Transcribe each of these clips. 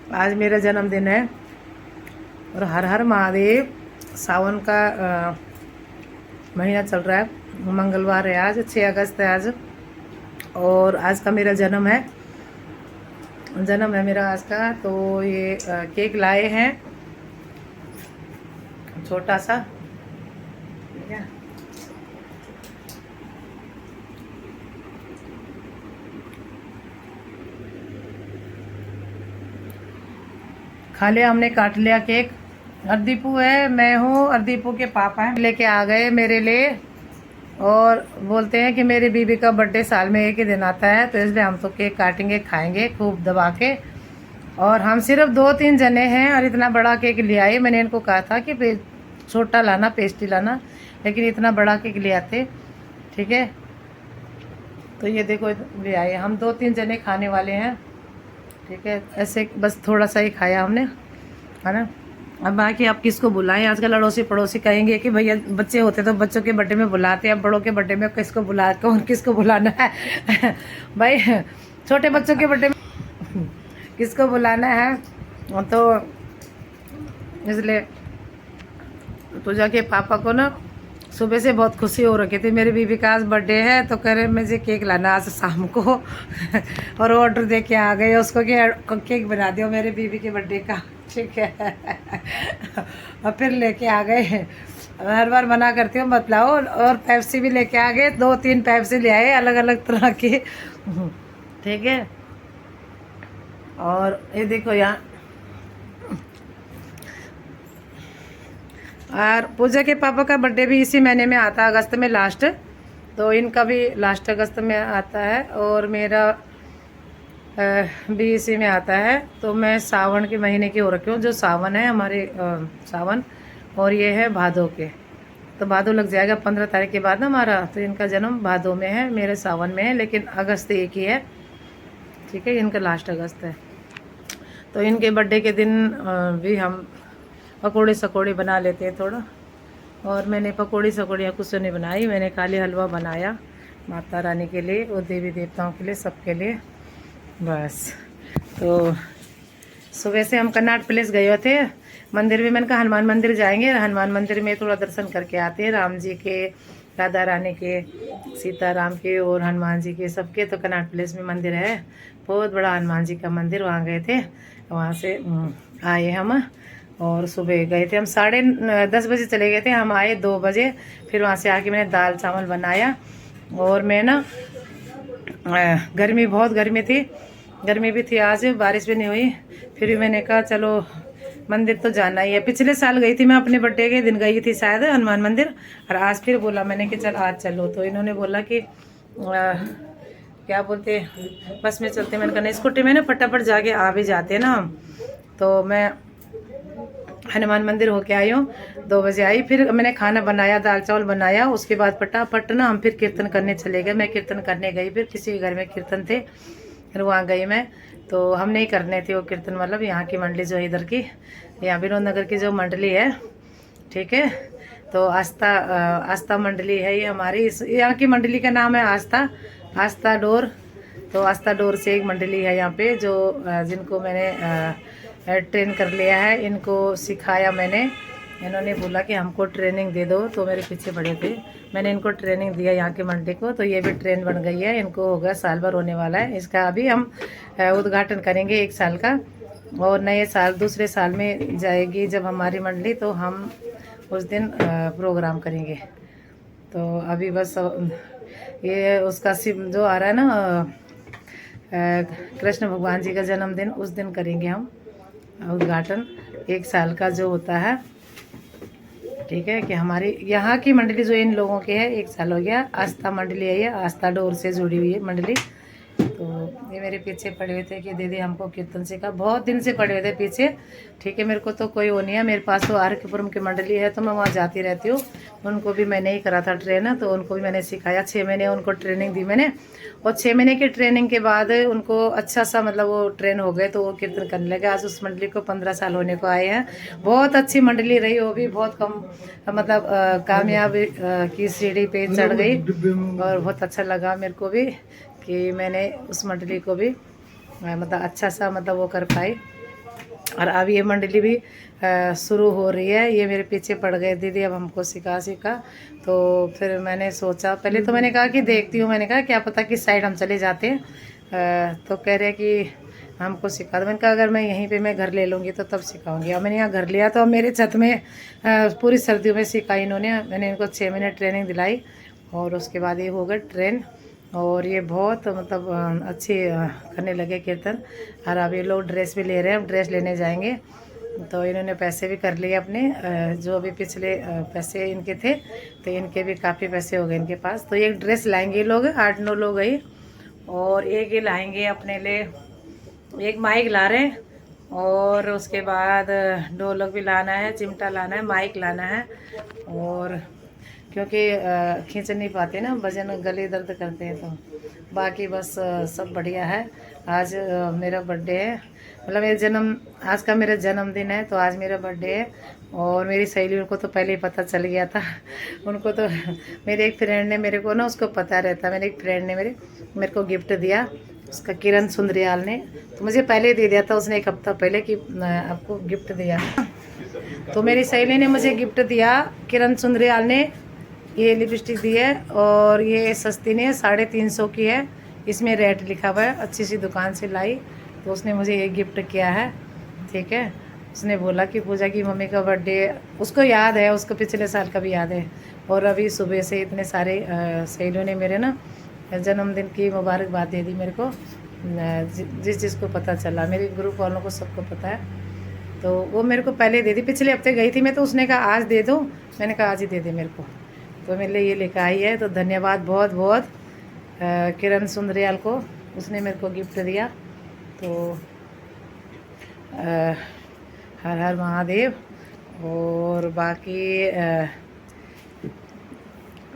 आज मेरा जन्मदिन है और हर हर महादेव। सावन का महीना चल रहा है, मंगलवार है, आज 6 अगस्त है आज। और आज का मेरा जन्म है मेरा आज का। तो ये केक लाए हैं छोटा सा, ठीक है। खा लिया हमने, काट लिया केक। अर्दीपू है, मैं हूँ, अर्दीपू के पापा हैं, लेके आ गए मेरे लिए। और बोलते हैं कि मेरी बीबी का बर्थडे साल में एक ही दिन आता है, तो इसलिए हम तो केक काटेंगे, खाएंगे खूब दबा के। और हम सिर्फ 2-3 जने हैं और इतना बड़ा केक ले आए। मैंने इनको कहा था कि छोटा लाना, पेस्ट्री लाना, लेकिन इतना बड़ा केक ले आते, ठीक है। तो ये देखो ले आए, हम 2-3 जने खाने वाले हैं, ठीक है। ऐसे बस थोड़ा सा ही खाया हमने, है ना। अब बाकी आप किसको बुलाएं, आजकल अड़ोसी पड़ोसी कहेंगे कि भैया बच्चे होते तो बच्चों के बर्थडे में बुलाते हैं, अब बड़ों के बर्थडे में किसको बुलाना है भाई। छोटे बच्चों के बर्थडे में किसको बुलाना है। तो इसलिए पूजा के पापा को ना सुबह से बहुत खुशी हो रखी थी, मेरी बीबी का आज बर्थडे है, तो कह रहे मुझे केक लाना आज शाम को और ऑर्डर दे के आ गए उसको कि केक बना दियो मेरे बीबी के बर्थडे का, ठीक है। और फिर लेके आ गए। हर बार मना करती हूँ मत लाओ, और पेप्सी भी लेके आ गए, 2-3 पेप्सी ले आए अलग अलग तरह की, ठीक है। और ये देखो यहाँ, और पूजा के पापा का बर्थडे भी इसी महीने में आता है, अगस्त में लास्ट, तो इनका भी लास्ट अगस्त में आता है, और मेरा भी इसी में आता है। तो मैं सावन के महीने की हो रखी हूँ, जो सावन है हमारे सावन, और ये है भादो के। तो भादो लग जाएगा 15 तारीख के बाद हमारा, तो इनका जन्म भादो में है, मेरे सावन में है, लेकिन अगस्त एक ही है, ठीक है। इनका लास्ट अगस्त है। तो इनके बर्थडे के दिन भी हम पकौड़े सकौड़े बना लेते हैं थोड़ा। और मैंने पकौड़ी सकौड़ियाँ कुछ नहीं बनाई, मैंने खाली हलवा बनाया माता रानी के लिए और देवी देवताओं के लिए, सबके लिए बस। तो सुबह से हम कर्नाट प्लेस गए थे मंदिर में, मैंने कहा हनुमान मंदिर जाएंगे, हनुमान मंदिर में थोड़ा दर्शन करके आते हैं, राम जी के, राधा रानी के, सीता राम के और हनुमान जी के, सबके। तो कर्नाट प्लेस में मंदिर है, बहुत बड़ा हनुमान जी का मंदिर, वहाँ गए थे। वहाँ से आए हम, और सुबह गए थे हम 10:30 बजे चले गए थे, हम आए 2 बजे। फिर वहाँ से आके मैंने दाल चावल बनाया। और मैं ना बहुत गर्मी थी, गर्मी भी थी, आज बारिश भी नहीं हुई, फिर भी मैंने कहा चलो मंदिर तो जाना ही है। पिछले साल गई थी मैं, अपने बर्थडे के दिन गई थी शायद हनुमान मंदिर, और आज फिर बोला मैंने कि चल आज चलो। तो इन्होंने बोला कि क्या बोलते बस में चलते, मैंने कहा नहीं, स्कूटी में ना फटाफट जाके आ भी जाते हैं ना हम। तो मैं हनुमान मंदिर होके आई हूँ, 2 बजे आई। फिर मैंने खाना बनाया, दाल चावल बनाया, उसके बाद फटाफट ना हम फिर कीर्तन करने चले गए। मैं कीर्तन करने गई, फिर किसी के घर में कीर्तन थे, फिर वहाँ गई मैं। तो हम नहीं करने थे वो कीर्तन, मतलब यहाँ की मंडली जो इधर की, यहाँ विनोद नगर की जो मंडली है, ठीक है। तो आस्था मंडली है ये हमारी, यहाँ की मंडली का नाम है आस्था डोर। तो आस्था डोर से एक मंडली है यहाँ पे, जो जिनको मैंने ट्रेन कर लिया है, इनको सिखाया मैंने। इन्होंने बोला कि हमको ट्रेनिंग दे दो, तो मेरे पीछे पड़े थे, मैंने इनको ट्रेनिंग दिया यहाँ के मंडी को। तो ये भी ट्रेन बन गई है, इनको होगा साल भर होने वाला है इसका। अभी हम उद्घाटन करेंगे 1 साल का, और नए साल दूसरे साल में जाएगी जब हमारी मंडली, तो हम उस दिन प्रोग्राम करेंगे। तो अभी बस ये उसका जो आ रहा है ना, कृष्ण भगवान जी का जन्मदिन, उस दिन करेंगे हम उद्घाटन 1 साल का जो होता है, ठीक है। कि हमारी यहाँ की मंडली जो इन लोगों के है 1 साल हो गया। आस्था मंडली है ये, आस्था डोर से जुड़ी हुई है मंडली। तो ये मेरे पीछे पड़े हुए थे कि दीदी हमको कीर्तन सिखा, बहुत दिन से पड़े हुए थे पीछे, ठीक है। मेरे को तो कोई वो नहीं है, मेरे पास तो आरकेपुरम की मंडली है, तो मैं वहाँ जाती रहती हूँ। उनको भी मैंने ही करा था ट्रेन, तो उनको भी मैंने सिखाया, 6 महीने उनको ट्रेनिंग दी मैंने। और 6 महीने की ट्रेनिंग के बाद उनको अच्छा सा मतलब वो ट्रेन हो गए, तो वो कीर्तन करने लगे। आज उस मंडली को 15 साल होने को आए हैं। बहुत अच्छी मंडली रही, वो भी बहुत कम मतलब कामयाब की सीढ़ी पे चढ़ गई, और बहुत अच्छा लगा मेरे को भी कि मैंने उस मंडली को भी मतलब अच्छा सा मतलब वो कर पाई। और अब ये मंडली भी शुरू हो रही है। ये मेरे पीछे पड़ गए, दीदी अब हमको सिखा। तो फिर मैंने सोचा, पहले तो मैंने कहा कि देखती हूँ, मैंने कहा क्या पता किस साइड हम चले जाते हैं। तो कह रहे कि हमको सिखा दो। मैंने कहा अगर मैं यहीं पे मैं घर ले लूँगी तो तब सिखाऊंगी। अब मैंने यहाँ घर लिया तो अब मेरे छत में पूरी सर्दियों में सिखाई इन्होंने। मैंने इनको 6 महीने ट्रेनिंग दिलाई और उसके बाद ये हो गए ट्रेन। और ये बहुत मतलब अच्छी करने लगे कीर्तन। और अब ये लोग ड्रेस भी ले रहे हैं, अब ड्रेस लेने जाएंगे। तो इन्होंने पैसे भी कर लिए अपने, जो अभी पिछले पैसे इनके थे तो इनके भी काफ़ी पैसे हो गए इनके पास। तो एक ड्रेस लाएंगे ये लोग, 8-9 लोग गई। और एक ये लाएंगे अपने लिए, एक माइक ला रहे हैं। और उसके बाद ढोलक भी लाना है, चिमटा लाना है, माइक लाना है। और क्योंकि खींच नहीं पाते ना भजन, गले दर्द करते हैं। तो बाकी बस सब बढ़िया है। आज मेरा बर्थडे है, मतलब आज का मेरा जन्मदिन है। तो आज मेरा बर्थडे है। और मेरी सहेली उनको तो पहले ही पता चल गया था। उनको तो मेरे एक फ्रेंड ने मेरे को ना, उसको पता रहता, मेरे एक फ्रेंड ने मेरे को गिफ्ट दिया, उसका किरण सुंदरियाल ने। तो मुझे पहले ही दे दिया था उसने, 1 हफ्ता पहले कि आपको गिफ्ट दिया। तो मेरी सहेली ने मुझे गिफ्ट दिया, किरण सुंदरियाल ने ये लिपस्टिक दी है। और ये सस्ती नहीं है, 350 की है। इसमें रेट लिखा हुआ है, अच्छी सी दुकान से लाई। तो उसने मुझे ये गिफ्ट किया है, ठीक है। उसने बोला कि पूजा की मम्मी का बर्थडे, उसको याद है, उसको पिछले साल का भी याद है। और अभी सुबह से इतने सारे सहेलियों ने मेरे ना जन्मदिन की मुबारकबाद दे दी मेरे को। जिस जिसको पता चला, मेरे ग्रुप वालों को सबको पता है। तो वो मेरे को पहले दे दी, पिछले हफ्ते गई थी मैं, तो उसने कहा आज दे दो। मैंने कहा आज ही दे दे मेरे को। तो मेरे लिए ये लेकर आई है। तो धन्यवाद बहुत बहुत किरण सुंदरियाल को, उसने मेरे को गिफ्ट दिया। तो हर हर महादेव। और बाकी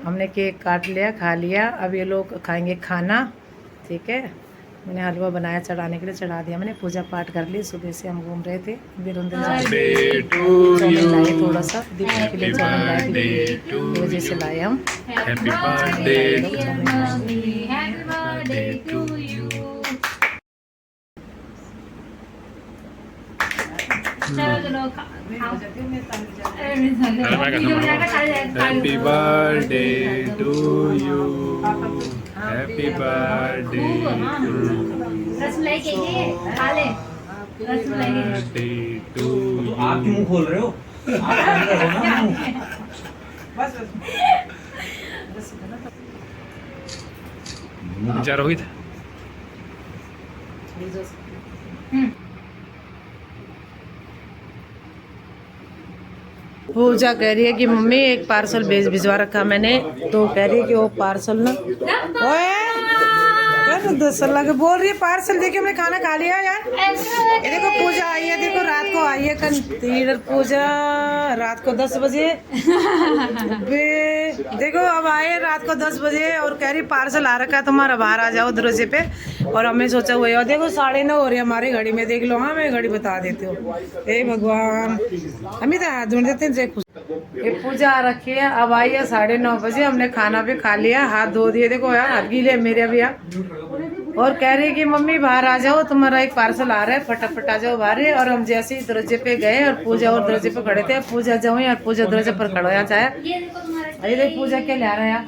हमने केक काट लिया, खा लिया। अब ये लोग खाएंगे खाना, ठीक है। मैंने हलवा बनाया चढ़ाने के लिए, चढ़ा दिया मैंने। पूजा पाठ कर ली। सुबह से हम घूम रहे थे, चौमिन लाए, थोड़ा सा दीदी के लिए चौमिन लाए थे, वजह से लाए हम। Happy birthday to you, happy birthday to you. आप क्यों खोल रहे हो? जा रोहित। पूजा कह रही है कि मम्मी एक पार्सल भिजवा रखा मैंने। तो कह रही है कि वो पार्सल ना, ओए अल्लाह के बोल रही है पार्सल। देखिए हमने खाना खा लिया यार। ये देखो पूजा आई है, देखो रात को आई है कंटीनर पूजा, रात को 10 बजे। देखो अब आए रात को 10 बजे और कह रही पार्सल आ रखा है तुम्हारा, बाहर आ जाओ दरवाजे पे। और हमने सोचा हुआ है, देखो 9:30 हो रही है हमारी घड़ी में, देख लो। हाँ मैं घड़ी बता देती हूँ। हे भगवान, हम ही तो हाथ जोड़ देते हैं। ये पूजा आ रखी है, अब आई है 9:30 बजे। हमने खाना भी खा लिया, हाथ धो दिए। देखो यार हाथ गीले मेरे भी यार। और कह रही है कि मम्मी बाहर आ जाओ, तुम्हारा एक पार्सल आ रहा है, फटाफट आ जाओ बाहर। और हम जैसे ही दरवाजे पे गए और पूजा और दरवाजे पे खड़े थे, पूजा जाओ यार, पूजा दरवाजे पर खड़ा हो जाए। अरे देख पूजा क्या ले रहा है यार,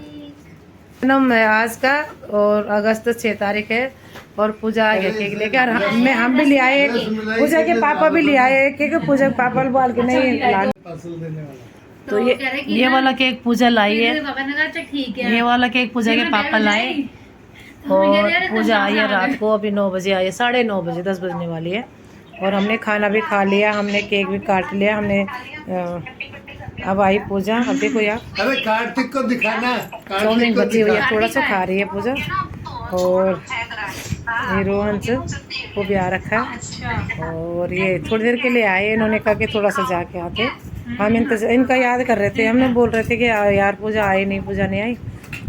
जन्म है आज का। और अगस्त 6 तारीख है। और पूजा आ गया केक लेके। और हम भी ले आए, पूजा के पापा भी ले आए केक। पूजा के पापा बोल के नहीं, तो ये वाला केक पूजा लाई है। ये वाला केक पूजा के पापा लाए। और पूजा आई है रात को, अभी 9 बजे आई है, 9:30 बजे, 10 बजने वाली है। और हमने खाना भी खा लिया, हमने केक भी काट लिया हमने। अब आई पूजा। अब देखो यार, अरे कार्तिक को दिखाना, चौमिन बची हुई है, थोड़ा सा खा रही है पूजा। और ये रोहन से वो भी आ रखा है। और ये थोड़ी देर के लिए आए, इन्होंने कहा कि थोड़ा सा जाके आते। हम इनका याद कर रहे थे, हमने बोल रहे थे कि यार पूजा आई नहीं, पूजा नहीं आई।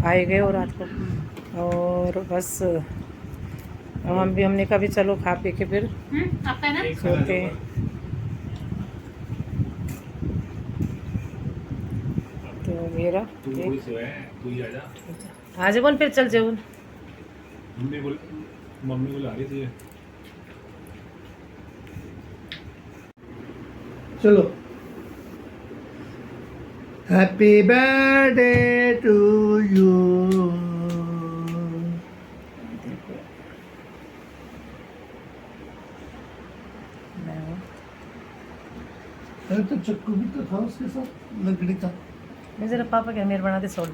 आए गए और रात को। और बस अब हमने कहा भी चलो खा पी के फिर सोते हैं। तो मेरा आज बोल फिर चल जाओ। मम्मी बोला रही थी। चलो हैप्पी बर्थडे टू यू। अरे तो चक्कू भी तो था उसके साथ लकड़ी का। मैं जरा पापा क्या मेरे बनाते सॉल्व